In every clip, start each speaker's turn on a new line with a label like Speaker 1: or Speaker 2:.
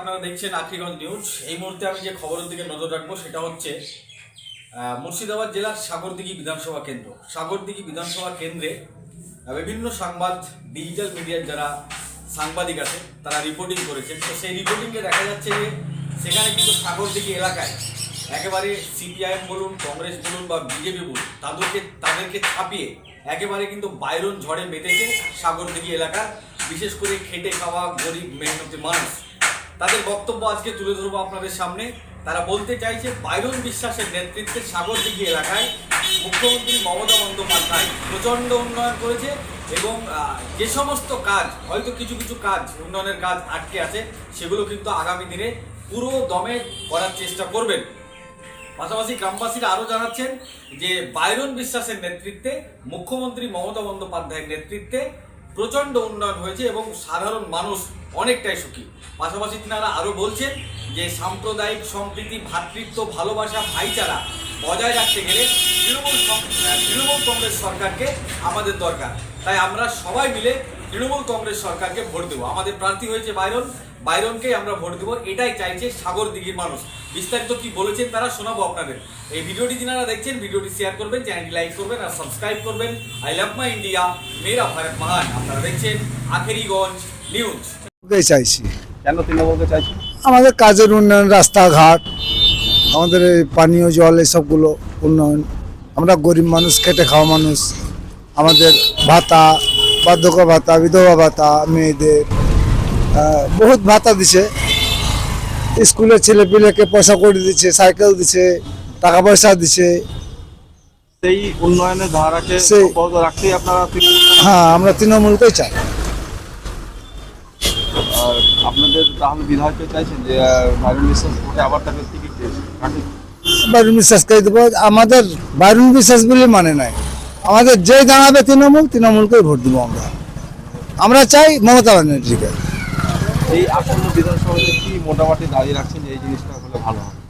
Speaker 1: আপনারা দেখছেন আখরিগঞ্জ নিউজ। এই মুহূর্তে আমি যে খবরের দিকে নজর রাখবো সেটা হচ্ছে মুর্শিদাবাদ জেলার সাগরদিঘি বিধানসভা কেন্দ্র। সাগরদিঘি বিধানসভা কেন্দ্রে বিভিন্ন সংবাদ ডিজিটাল মিডিয়ার যারা সাংবাদিক আছে তারা রিপোর্টিং করেছেন। তো সেই রিপোর্টিংয়ে দেখা যাচ্ছে যে সেখানে কিন্তু সাগরদিঘি এলাকায় একেবারে সিপিআইএম বলুন, কংগ্রেস বলুন বা বিজেপি বলুন, তাদেরকে ছাপিয়ে একেবারে কিন্তু বাইরন ঝড়ে মেতেছে সাগরদিঘি এলাকার বিশেষ করে খেটে খাওয়া গরিব মেহনতি মানুষ। তাদের বক্তব্য আজকে তুলে ধরবো আপনাদের সামনে। তারা বলতে চাইছে বাইরন বিশ্বাসের নেতৃত্বে সাগরদিঘি এলাকায় মুখ্যমন্ত্রী মমতা বন্দ্যোপাধ্যায় প্রচণ্ড উন্নয়ন করেছে এবং যে সমস্ত কাজ হয়তো কিছু কিছু কাজ উন্নয়নের কাজ আটকে আছে সেগুলো কিন্তু আগামী দিনে পুরো দমে করার চেষ্টা করবেন। পাশাপাশি গ্রামবাসীরা আরও জানাচ্ছেন যে বাইরন বিশ্বাসের নেতৃত্বে মুখ্যমন্ত্রী মমতা বন্দ্যোপাধ্যায়ের নেতৃত্বে প্রচণ্ড উন্নয়ন হয়েছে এবং সাধারণ মানুষ অনেকটাই সুখী। পাশাপাশি তিনারা আরও বলছেন যে সাম্প্রদায়িক সম্প্রীতি, ভ্রাতৃত্ব, ভালোবাসা, ভাইচারা বজায় রাখতে গেলে তৃণমূল কংগ্রেস সরকারকে আমাদের দরকার। তাই আমরা সবাই মিলে তৃণমূল কংগ্রেস সরকারকে ভোট দেবো। আমাদের প্রার্থী হয়েছে বাইরনকেই আমরা ভোট দেবো, এটাই চাইছে সাগরদিঘির মানুষ। বিস্তারিত কি বলেছেন তারা শোনাবো আপনাদের। এই ভিডিওটি যারা দেখছেন ভিডিওটি শেয়ার করবেন, চ্যানেলটি লাইক করবেন আর সাবস্ক্রাইব করবেন। আই লাভ মাই ইন্ডিয়া, মেরা ভারত মহান। আপনারা দেখছেন আখেরিগঞ্জ নিউজ।
Speaker 2: চাইছি
Speaker 3: কেন তৃণমূলকে চাইছি?
Speaker 2: আমাদের কাজের উন্নয়ন, রাস্তাঘাট, আমাদের এই পানীয় জল, এসবগুলো উন্নয়ন। আমরা গরিব মানুষ, খেটে খাওয়া মানুষ। আমাদের ভাতা, বার্ধক্য ভাতা, বিধবা ভাতা, মেয়েদের বহুত ভাতা দিছে। স্কুলের ছেলে পেলেকে পয়সা করে দিচ্ছে, সাইকেল দিচ্ছে, টাকা পয়সা দিচ্ছে।
Speaker 3: সেই উন্নয়নের ধারাকে অব্যাহত রাখতেই আপনারা
Speaker 2: হ্যাঁ, আমরা তৃণমূলকেই চাই।
Speaker 3: আর আপনাদের তাহলে বিধায়ককে চাইছেন যে বাইরন বিশ্বাস ভোটে আবার তাকে টিকিট দিয়েছে?
Speaker 2: বাইরন বিশ্বাসকে দেবো। আমাদের বাইরন বিশ্বাস বলে মানে নাই, আমাদের যে দাঁড়াবে তৃণমূলকেই ভোট দেবো। আমরা চাই মমতা ব্যানার্জিকে।
Speaker 3: এই আসন্ন বিধানসভাতে কি মোটামুটি দাঁড়িয়ে রাখছেন যে এই জিনিসটা হলে ভালো হবে?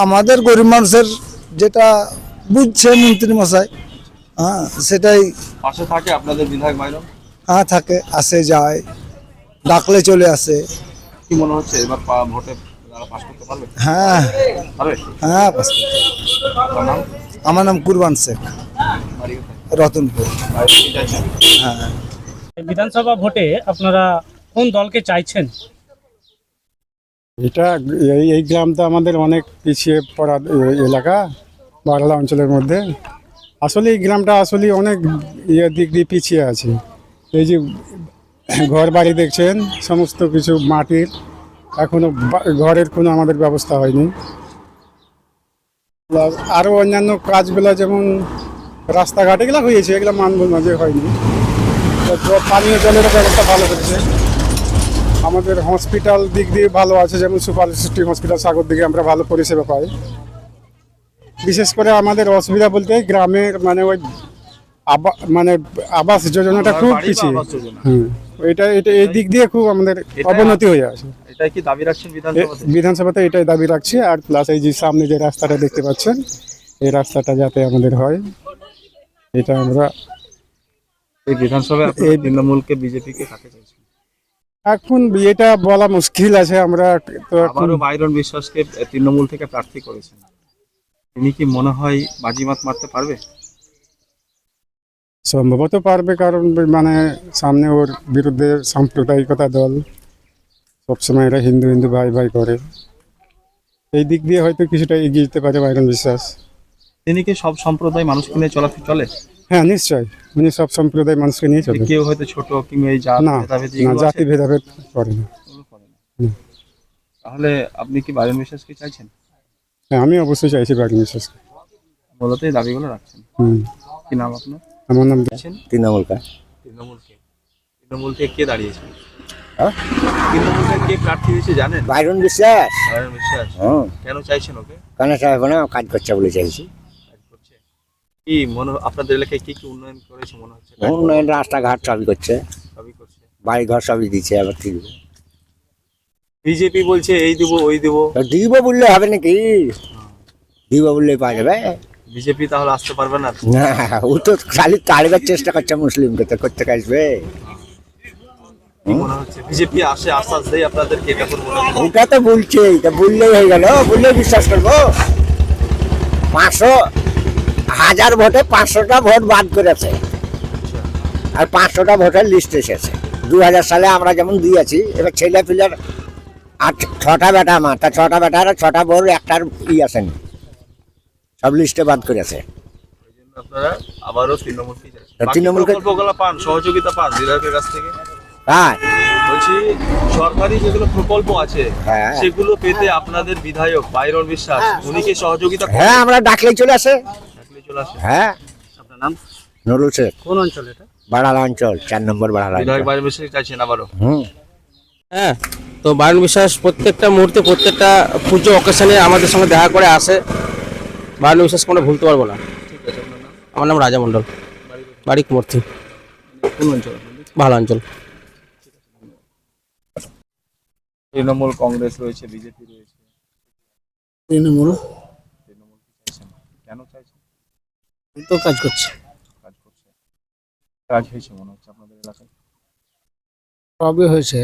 Speaker 2: আমাদের গরিব মানুষের যেটা বুঝছে মন্ত্রী মশাই, হ্যাঁ সেটাই
Speaker 3: পাশে থাকে আপনাদের বিধায়ক বাইরন?
Speaker 2: হ্যাঁ থাকে, আসে যায়, ডাকলে চলে আসে।
Speaker 3: কি মনে হচ্ছে এবার ভোটে পাস করতে পারবে?
Speaker 2: হ্যাঁ
Speaker 3: পারবে?
Speaker 2: হ্যাঁ,
Speaker 3: আপনার নাম?
Speaker 2: আমার নাম কুরবান শেখ,
Speaker 3: বাড়ি কোথায়?
Speaker 2: রতনপুর।
Speaker 3: হ্যাঁ,
Speaker 4: বিধানসভা ভোটে আপনারা কোন দলকে চাইছেন?
Speaker 5: এটা এই গ্রামটা আমাদের অনেক পিছিয়ে পড়া এলাকা, বাংলা অঞ্চলের মধ্যে। আসলে এই গ্রামটা আসলে অনেক দিক দিয়ে পিছিয়ে আছে। এই যে ঘর বাড়ি দেখছেন, সমস্ত কিছু মাটির, এখনো ঘরের কোনো আমাদের ব্যবস্থা হয়নি। আরও অন্যান্য কাজগুলো যেমন রাস্তাঘাট এগুলো হয়েছে, এগুলো মানব না যে হয়নি। পানীয় জলের ব্যবস্থা ভালো করেছে। আমাদের হসপিটাল দিক দিয়ে ভালো আছে, যেমন সুপার স্পেশালিটি হসপিটাল সাগরদিঘি আমরা ভালো পরিষেবা পাই। বিশেষ করে আমাদের অসুবিধা বলতে গ্রামের ওই আবাস যোজনাটা খুব পিছিয়ে। এটা এই দিক দিয়ে খুব আমাদের অবনতি হয়ে আছে।
Speaker 3: এটাই কি দাবি রাখছেন
Speaker 5: বিধানসভাতে? এটাই দাবি রাখছি। আর প্লাস এই যে সামনে যে রাস্তাটা দেখতে পাচ্ছেন, এই রাস্তাটা যাতে আমাদের হয়, এটা আমরা
Speaker 3: এই বিধানসভায় তৃণমূলকে বিজেপিকে কাকে চাইছেন?
Speaker 5: এখন এটা বলা মুশকিল আছে। আমরা তো
Speaker 3: আবারও বাইরন বিশ্বাসকে তৃণমূল থেকে প্রার্থী করেছেন, তিনি কি মনে হয় বাজিমাত মারতে পারবে?
Speaker 5: সম্ভবত পারবে, কারণ সামনে ওর বিরুদ্ধে সাম্প্রদায়িকতা দল, সবসময় এরা হিন্দু ভাই ভাই করে। এই দিক দিয়ে হয়তো কিছুটা এগিয়ে যেতে পারে বাইরন বিশ্বাস।
Speaker 3: তিনি কি সব সম্প্রদায় মানুষকে নিয়ে চলে?
Speaker 5: হ্যাঁ, নিশ্চয়, উনি সব সম্প্রদায় মানুষকে নিয়ে চলে।
Speaker 3: কেউ হয়তো ছোট কিংবা এই
Speaker 5: জাতি ভেদাভেদ করে না।
Speaker 3: তাহলে আপনি কি বাইরন বিশ্বাসকে চাইছেন?
Speaker 5: হ্যাঁ, আমি অবশ্যই চাইছি বাইরন বিশ্বাসকে।
Speaker 3: মূলত এই দাবিগুলো রাখছেন। কি নাম আপনার?
Speaker 5: আমার নাম
Speaker 3: তৃণমূলকে কে দাঁড়িয়েছে? তৃণমূলকে কে প্রার্থী হয়েছে জানেন?
Speaker 6: বাইরন বিশ্বাস।
Speaker 3: বাইরন বিশ্বাস। কেন চাইছেন ওকে?
Speaker 6: কেন চাইবো না, কাজ করছে বলে চাইছি।
Speaker 3: কি মনে আপনাদের এলাকায় কি উন্নয়ন করেছে মনে হচ্ছে?
Speaker 6: উন্নয়ন, রাস্তাঘাট সবই করছে, বাড়ি ঘর সবই দিচ্ছে। আবার কি
Speaker 3: বিজেপি বলছে এই দিব ওই দিব।
Speaker 6: দিব বললে হবে নাকি? দিব বললেই পাওয়া যাবে।
Speaker 3: বিজেপি তাহলে আসতে পারবে না?
Speaker 6: না, ও তো খালি তাড়িবার চেষ্টা করছে মুসলিমকে, তো করতে আসবে।
Speaker 3: কি মনে হচ্ছে বিজেপি আসে আশ্বাস দেয় আপনাদেরকে এটা করবো না?
Speaker 6: ওটা তো বলছে, এটা বললেই হয়ে গেল, বললেই বিশ্বাস করবো। 500,000 ভোটে 500টা ভোট বাদ করেছে, আর 500টা ভোটের লিস্ট এসেছে। 2000 সালে আমরা যেমন দিয়েছি, এবার ছেলে পিলের 6টা বেটা আমার, তা 6টা বেটার 6টা ভোট একটার আসেনি, সব লিস্টে বাদ করেছে।
Speaker 3: ওই জন্য আপনারা আবারও তৃণমূলকে চাইছেন।
Speaker 6: তা
Speaker 3: বাকি
Speaker 6: তৃণমূলকে-
Speaker 3: প্রকল্পগুলো পান, সহযোগিতা পান বিধায়কের কাছ থেকে?
Speaker 6: হ্যাঁ,
Speaker 3: বলছি সরকারি যেগুলো প্রকল্প আছে
Speaker 6: হ্যাঁ।
Speaker 3: সেগুলো পেতে আপনাদের বিধায়ক বাইরন বিশ্বাস উনি কি সহযোগিতা করেন?
Speaker 6: হ্যাঁ, আমরা ডাকলেই চলে আসে।
Speaker 3: ডাকলে চলে আসে।
Speaker 6: হ্যাঁ,
Speaker 4: আপনার নাম?
Speaker 6: নুরুল শেখ,
Speaker 4: কোন অঞ্চল এটা?
Speaker 6: বাড়ালা অঞ্চল, 4 নম্বর বাড়ালা
Speaker 3: বিধায়ক
Speaker 6: অঞ্চল।
Speaker 3: বাইরন বিশ্বাস চাইছেন আবারও?
Speaker 7: হ্যাঁ, তো বায়ন বিশ্বাস প্রত্যেকটা মুহূর্তে প্রত্যেকটা পুজো অকেশনে আমাদের সঙ্গে দেখা করে আসে। বায়ন বিশ্বাস কোনো ভুলতে পারবো না। আমার নাম রাজা মণ্ডল, বাড়ি কুমর্থি।
Speaker 3: কোন অঞ্চল?
Speaker 7: ভালো অঞ্চল।
Speaker 3: তৃণমূল, কংগ্রেস রয়েছে, বিজেপি রয়েছে,
Speaker 4: তৃণমূল
Speaker 3: তৃণমূল কি চাইছেন? কেন চাইছেন?
Speaker 4: তো কাজ করছে,
Speaker 3: কাজ করছে, কাজ হয়েছে মনে হচ্ছে আপনাদের এলাকায়।
Speaker 4: সবই হয়েছে।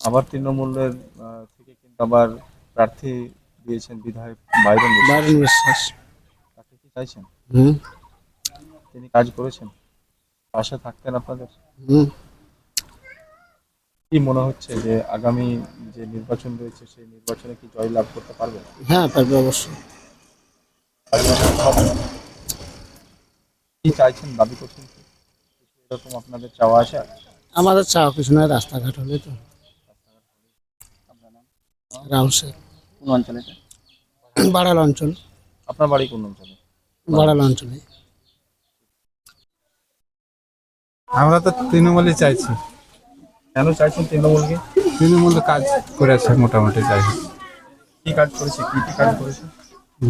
Speaker 3: আবার তৃণমূলের থেকে কিন্তু আবার প্রার্থী দিয়েছেন বিধায়ক বাইরন বিশ্বাস।
Speaker 4: বায়ন বিশ্বাস।
Speaker 3: তাকে কি চাইছেন?
Speaker 4: হুম
Speaker 3: তিনি কাজ করেছেন, পাশে থাকতেন আপনাদের?
Speaker 4: হুম
Speaker 3: কি মনে হচ্ছে যে আগামী যে নির্বাচন রয়েছে সেই নির্বাচনে কি জয়লাভ করতে পারবেন?
Speaker 4: হ্যাঁ, পারবে অবশ্যই।
Speaker 3: কি চাইছেন, দাবি করছেন কি? কিছু এরকম আপনাদের চাওয়া আছে?
Speaker 4: আমাদের চা কিছু নয়, রাস্তাঘাট হলে তো। রাম শেখ।
Speaker 3: কোন অঞ্চলে?
Speaker 4: বাড়াল অঞ্চল।
Speaker 3: আপনার বাড়ি কোন অঞ্চলে?
Speaker 4: বাড়াল অঞ্চলে।
Speaker 5: আমরা তো তৃণমূলই চাইছি,
Speaker 3: কেন চাইছেন তৃণমূলকে?
Speaker 5: তৃণমূল কাজ করেছে মোটামুটি চাইছি।
Speaker 3: কি কাজ করেছে, কি কি কাজ করেছে?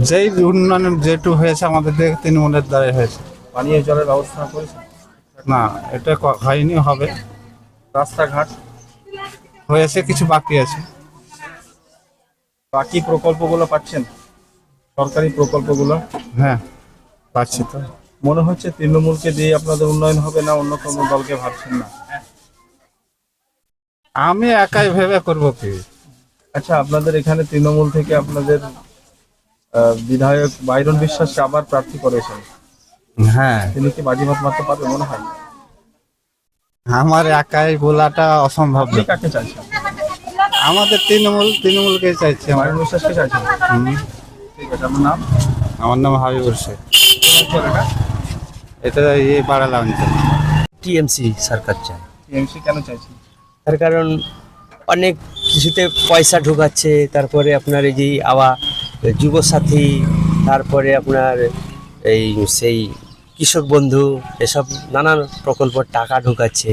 Speaker 5: যেই উন্নয়ন যেটু হয়েছে আমাদের দিকে তৃণমূলের দ্বারাই হয়েছে।
Speaker 3: পানীয় জলের ব্যবস্থা করেছে?
Speaker 5: না, এটা হয়নি, হবে,
Speaker 3: রাস্তাঘাট?
Speaker 5: হয়েছে, কিছু বাকি আছে।
Speaker 3: বাকি প্রকল্পগুলো পাচ্ছেন, সরকারি প্রকল্পগুলো?
Speaker 5: হ্যাঁ, পাচ্ছি তো।
Speaker 3: মনে হচ্ছে তৃণমূলকে দিয়ে আপনাদের উন্নয়ন হবে না, অন্য কোনো দলকে ভাবছেন না?
Speaker 5: আমি একাই ভেবে করব কি?
Speaker 3: আচ্ছা, আপনাদের এখানে তৃণমূল থেকে আপনাদের বিধায়ক বাইরন বিশ্বাসকে আবার প্রার্থী করেছেন,
Speaker 5: হ্যাঁ,
Speaker 3: তিনি কি বাজিমাত মারতে পারবে মনে হয়?
Speaker 5: আমার একাই বলাটা অসম্ভব।
Speaker 3: আপনি কাকে চাইছেন?
Speaker 5: আমাদের তৃণমূলকে চাইছি আমার।
Speaker 3: বাইরন বিশ্বাসকে চাইছেন? ঠিক আছে, আপনার নাম?
Speaker 5: আমার নাম হাবিবুর শেখ,
Speaker 3: কোন অঞ্চল এটা?
Speaker 5: এটা এই বাড়ালা অঞ্চল।
Speaker 8: টিএমসি সরকার চায়,
Speaker 3: টিএমসি কেন চাইছেন?
Speaker 8: তার কারণ অনেক কিছুতে পয়সা ঢোকাচ্ছে। তারপরে আপনার এই যে আবার যুবসাথী, তারপরে আপনার এই সেই কৃষক বন্ধু, এসব নানান প্রকল্প টাকা ঢোকাচ্ছে।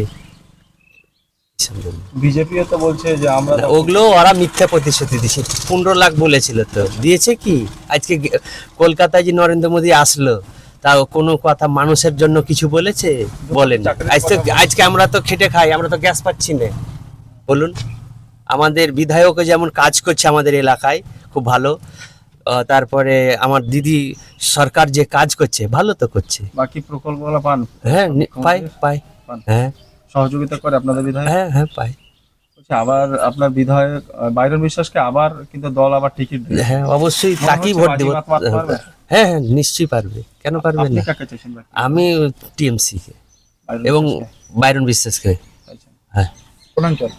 Speaker 8: এসব জন্য।
Speaker 3: বিজেপিও তো বলছে যে আমরা
Speaker 8: ওগুলো ওরা মিথ্যা প্রতিশ্রুতি দিচ্ছে। 15 লাখ বলেছিল, তো দিয়েছে কি? আজকে কলকাতায় যে নরেন্দ্র মোদী আসলো, তা কোনো কথা মানুষের জন্য কিছু বলেছে? বলেন। আজকে আমরা তো খেটে খাই, আমরা তো গ্যাস পাচ্ছি না। বলুন, আমাদের বিধায়কও যেমন কাজ করছে আমাদের এলাকায় খুব ভালো, তারপরে আমার দিদি সরকার যে কাজ করছে ভালো তো করছে।
Speaker 3: বাকি প্রকল্পগুলো পান?
Speaker 8: হ্যাঁ, পাই পাই। হ্যাঁ
Speaker 3: সহযোগিতা করে আপনাদের বিধায়ক?
Speaker 8: হ্যাঁ হ্যাঁ পাই।
Speaker 3: বলছি, আবার আপনার বিধায়ক বাইরন বিশ্বাসকে আবার কিন্তু দল আবার টিকিট দেবে।
Speaker 8: হ্যাঁ, অবশ্যই
Speaker 3: মনে
Speaker 8: তাকেই
Speaker 3: হচ্ছে
Speaker 8: ভোট দেবো।
Speaker 3: বাজিমাত মারতে পারবে?
Speaker 8: হ্যাঁ হ্যাঁ, নিশ্চয়ই পারবে, কেন পারবে
Speaker 3: আপনি
Speaker 8: না?
Speaker 3: কাকে চাইছেন বাকি?
Speaker 8: আমি টিএমসি কে
Speaker 3: বাইরন
Speaker 8: এবং
Speaker 3: বিশ্বাসকে
Speaker 8: বাইরন বিশ্বাসকে।
Speaker 3: চাইছেন?
Speaker 8: হ্যাঁ,
Speaker 3: কোন অঞ্চল?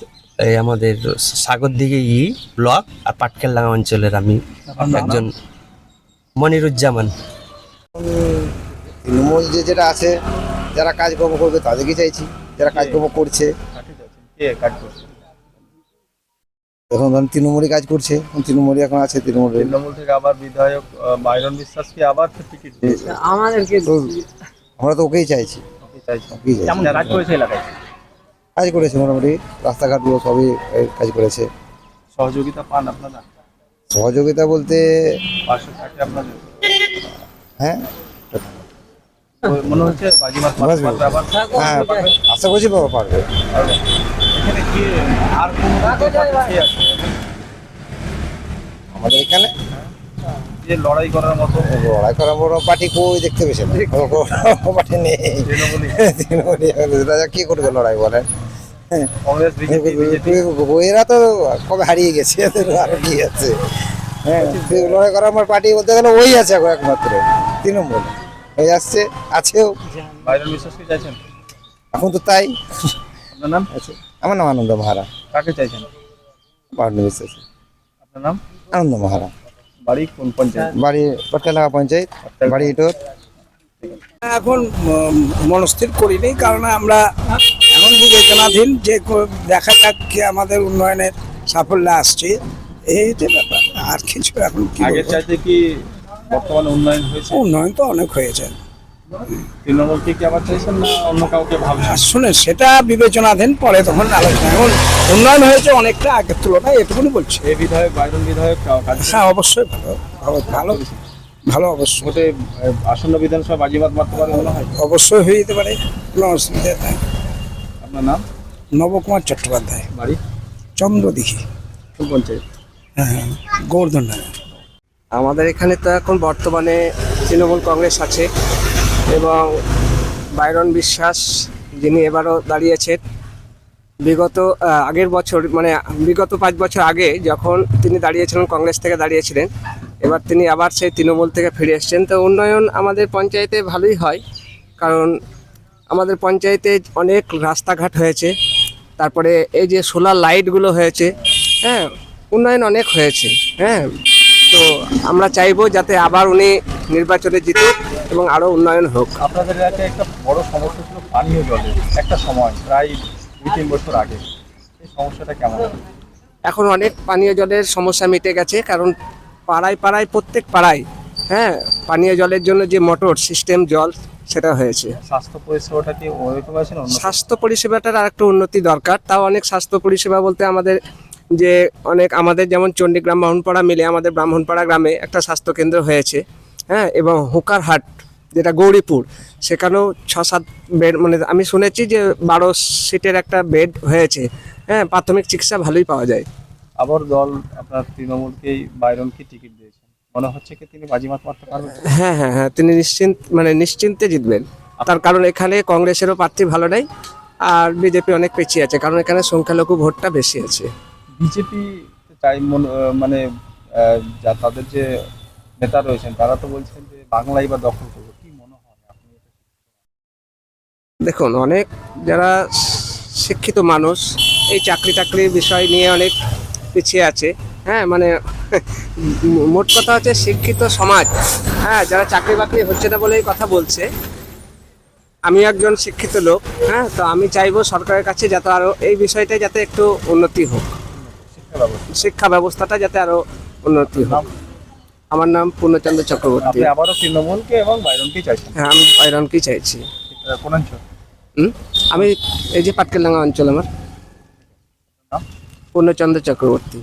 Speaker 8: এই আমাদের সাগর দিকে ব্লক আর পাটকেলডাঙ্গা অঞ্চলের আমি একজন মনিরুজ্জামান।
Speaker 2: তৃণমূল যেটা আছে, যারা কাজকর্ম করবে তাদেরকে চাইছি, যারা কাজকর্ম করছে।
Speaker 3: কাকে চাইছেন? কে কাজ করছে?
Speaker 2: এখন ধরুন তৃণমূলই কাজ করছে, তৃণমূলই এখন আছে, তৃণমূল
Speaker 3: তৃণমূল থেকে আবার বিধায়ক বাইরন বিশ্বাসকে আবার টিকিট দিয়েছে।
Speaker 2: তো আমরা তো ওকেই চাইছি,
Speaker 3: আপনি চাইছেন?
Speaker 2: ওকেই চাইছি।
Speaker 3: কেমন কাজ করেছে এলাকায়?
Speaker 2: কাজ করেছে মোটামুটি, রাস্তাঘাটগুলো সবই কাজ করেছে।
Speaker 3: সহযোগিতা পান আপনারা?
Speaker 2: সহযোগিতা বলতে
Speaker 3: পাশে থাকে আপনাদের?
Speaker 2: হ্যাঁ
Speaker 3: মনে হচ্ছে বাজিমাত মারতে পারবে আবার?
Speaker 2: হ্যাঁ, আশা করছি বাবা পারবে।
Speaker 3: পারবে। এখানে কি আর কোন কে আছে?
Speaker 2: আমাদের এখানে
Speaker 3: কে যে লড়াই করার মতো
Speaker 2: লড়াই করার বড় পার্টি কই দেখতে পেয়েছেন? পার্টি নেই। তৃণমূলই কি করবে লড়াই বলেন?
Speaker 3: কংগ্রেস বিজেপি
Speaker 2: এরা তো কবে হারিয়ে গেছে, এদের আরো কি আছে? হ্যাঁ, লড়াই করার আমার পার্টি বলতে গেলে ওই আছে এখন একমাত্র তৃণমূল হয়ে আসছে, আছেও।
Speaker 3: বাইরন বিশ্বাসকে চাইছেন?
Speaker 2: এখন তো তাই।
Speaker 3: আপনার নাম?
Speaker 2: আমার নাম আনন্দ মাহারা।
Speaker 3: কাকে চাইছেন?
Speaker 2: বাড়ি বিশ্বাস।
Speaker 3: আপনার নাম?
Speaker 2: আনন্দ মাহারা।
Speaker 3: বাড়ি কোন পঞ্চায়েত?
Speaker 2: বাড়ি পটকালাগা পঞ্চায়েত, বাড়ি ইটোর।
Speaker 9: এখন মনস্থির করিনি, কারণ আমরা এখন বিবেচনাধীন যে দেখা যাক কি আমাদের উন্নয়নের সাফল্য আসছে, এই যে ব্যাপার। আর কিছু এখন কি
Speaker 3: আগের
Speaker 9: বলবো?
Speaker 3: চাইতে কি বর্তমানে উন্নয়ন হয়েছে?
Speaker 9: উন্নয়ন তো অনেক হয়েছে।
Speaker 3: তৃণমূলকে কি আবার চাইছেন না অন্য কাউকে ভাবছেন?
Speaker 9: আর শুনে সেটা বিবেচনাধীন, পরে তখন আলোচনা। এখন উন্নয়ন হয়েছে অনেকটা আগের তুলনায়, এটুকুনি বলছি।
Speaker 3: এই বিধায়ক বাইরন বিধায়ক কাজ
Speaker 9: হ্যাঁ, অবশ্যই ভালো ভালো ভালো ভালো অবশ্যই
Speaker 3: ভোটে আসন্ন বিধানসভা বাজিমাত মারতে পারে মনে হয়?
Speaker 9: অবশ্যই হয়ে যেতে পারে, কোনো অসুবিধা নেই।
Speaker 3: আপনার নাম?
Speaker 9: নবকুমার চট্টোপাধ্যায়,
Speaker 3: বাড়ি
Speaker 9: চন্দ্রদিঘি,
Speaker 3: কোন পঞ্চায়েত?
Speaker 9: হ্যাঁ, গোবর্ধন নগর।
Speaker 7: আমাদের এখানে তো এখন বর্তমানে তৃণমূল কংগ্রেস আছে এবং বাইরন বিশ্বাস যিনি এবারও দাঁড়িয়েছেন, বিগত আগের বছর মানে বিগত 5 বছর আগে যখন তিনি দাঁড়িয়েছিলেন কংগ্রেস থেকে দাঁড়িয়েছিলেন, এবার তিনি আবার সেই তৃণমূল থেকে ফিরে এসেছেন। তো উন্নয়ন আমাদের পঞ্চায়েতে ভালোই হয়, কারণ আমাদের পঞ্চায়েতে অনেক রাস্তাঘাট হয়েছে, তারপরে এই যে সোলার লাইটগুলো হয়েছে, হ্যাঁ, উন্নয়ন অনেক হয়েছে। হ্যাঁ, তো আমরা চাইবো যাতে আবার উনি নির্বাচনে জিতুক এবং আরও উন্নয়ন হোক।
Speaker 3: আপনাদের এলাকায় একটা বড় সমস্যা ছিল পানীয় জলের, একটা সময় প্রায় 2-3 বছর আগে। এই সমস্যাটা কেমন?
Speaker 7: এখন অনেক পানীয় জলের সমস্যা মিটে গেছে, কারণ পাড়ায় পাড়ায় প্রত্যেক পাড়ায়, হ্যাঁ, পানীয় জলের জন্য যে মোটর সিস্টেম জল সেটা হয়েছে।
Speaker 3: স্বাস্থ্য পরিষেবাটা কি ওইরকম আছে না?
Speaker 7: স্বাস্থ্য পরিষেবাটার আর একটু উন্নতি দরকার। তাও অনেক স্বাস্থ্য পরিষেবা বলতে আমাদের যে অনেক আমাদের যেমন চণ্ডীগ্রাম ব্রাহ্মণপাড়া মিলে আমাদের ব্রাহ্মণপাড়া গ্রামে একটা স্বাস্থ্যকেন্দ্র হয়েছে, হ্যাঁ, এবং হুকারহাট যেটা গৌরীপুর, সেখানেও 6-7 বেড, মানে আমি শুনেছি যে 12 সিটের একটা বেড হয়েছে। হ্যাঁ, প্রাথমিক চিকিৎসা ভালোই পাওয়া যায়।
Speaker 3: আবার দল আপনার তৃণমূলকেই বাইরনকে টিকিট দিয়েছেন, মনে হচ্ছে কি তিনি বাজিমাত মারতে পারবেন?
Speaker 7: হ্যাঁ হ্যাঁ হ্যাঁ, তিনি নিশ্চিন্তে জিতবেন। তার কারণ এখানে কংগ্রেসেরও প্রার্থী ভালো নেই, আর বিজেপি অনেক পিছিয়ে আছে, কারণ এখানে সংখ্যালঘু ভোটটা বেশি আছে।
Speaker 3: বিজেপি চাই মানে যা তাদের যে নেতা রয়েছেন তারা তো বলছেন যে বাংলাই বা দখল করবে, কি মনে হয় আপনি?
Speaker 7: দেখুন, অনেক যারা শিক্ষিত মানুষ এই চাকরি টাকরির বিষয় নিয়ে অনেক পিছিয়ে আছে। হ্যাঁ, মানে মোট কথা হচ্ছে শিক্ষিত সমাজ, হ্যাঁ, যারা চাকরি বাকরি হচ্ছে না বলেই কথা বলছে। আমি একজন শিক্ষিত লোক, হ্যাঁ, তো আমি চাইবো সরকারের কাছে যাতে আরও এই বিষয়টা যাতে একটু উন্নতি হোক, শিক্ষা ব্যবস্থাটা যাতে আরও উন্নতি হোক। আমার নাম পূর্ণচন্দ্র চক্রবর্তী।
Speaker 3: আপনি আবারও তৃণমূলকে এবং বাইরনকেই চাইছেন?
Speaker 7: হ্যাঁ, আমি বাইরনকেই চাইছি।
Speaker 3: কোন অঞ্চল?
Speaker 7: আমি এই যে পাটকেলডাঙ্গা অঞ্চল, আমার পূর্ণচন্দ্র চক্রবর্তী।